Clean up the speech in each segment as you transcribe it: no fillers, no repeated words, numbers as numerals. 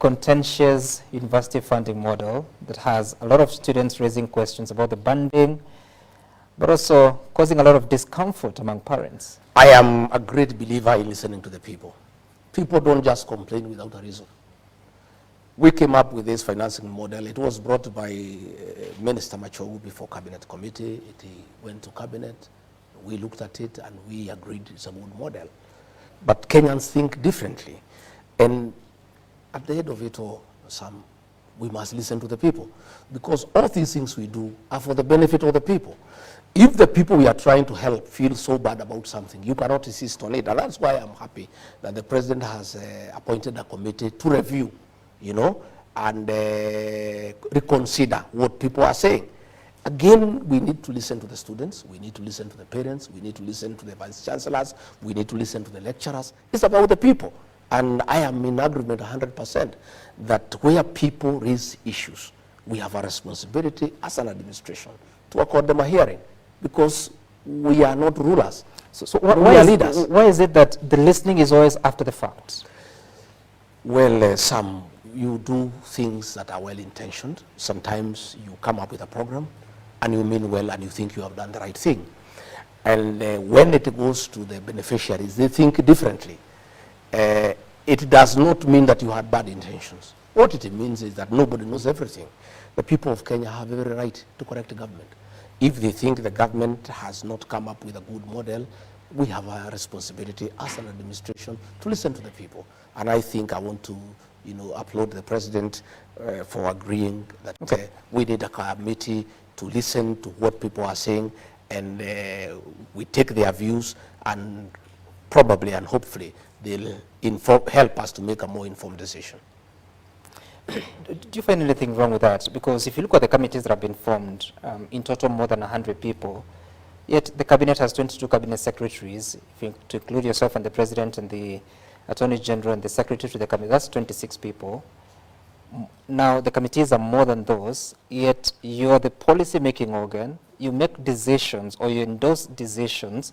contentious university funding model that has a lot of students raising questions about the banding, but also causing a lot of discomfort among parents. I am a great believer in listening to the people. People don't just complain without a reason. We came up with this financing model. It was brought by Minister Gachagua before Cabinet Committee. It went to Cabinet. We looked at it and we agreed it's a good model. But Kenyans think differently. And at the end of it all, Sam, we must listen to the people. Because all these things we do are for the benefit of the people. If the people we are trying to help feel so bad about something, you cannot insist on it. And that's why I'm happy that the president has appointed a committee to review, and reconsider what people are saying. Again, we need to listen to the students, we need to listen to the parents, we need to listen to the vice chancellors, we need to listen to the lecturers. It's about the people. And I am in agreement 100% that where people raise issues, we have a responsibility as an administration to accord them a hearing, because we are not rulers. So we are leaders. Why is it that the listening is always after the fact? Well, you do things that are well-intentioned. Sometimes you come up with a program and you mean well and you think you have done the right thing. And when it goes to the beneficiaries, they think differently. It does not mean that you had bad intentions. What it means is that nobody knows everything. The people of Kenya have every right to correct the government. If they think the government has not come up with a good model, we have a responsibility as an administration to listen to the people. And I think I want to applaud the president for agreeing that we need a committee to listen to what people are saying, and we take their views, and probably and hopefully they'll help us to make a more informed decision. Do you find anything wrong with that? Because if you look at the committees that have been formed, in total more than 100 people, yet the cabinet has 22 cabinet secretaries, to include yourself and the president and the Attorney General and the secretary to the cabinet, that's 26 people. Now the committees are more than those, yet you're the policy-making organ. You make decisions or you endorse decisions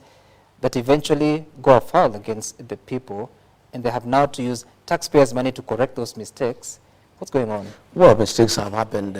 that eventually go afoul against the people, and they have now to use taxpayers' money to correct those mistakes. What's going on? Well, mistakes have happened.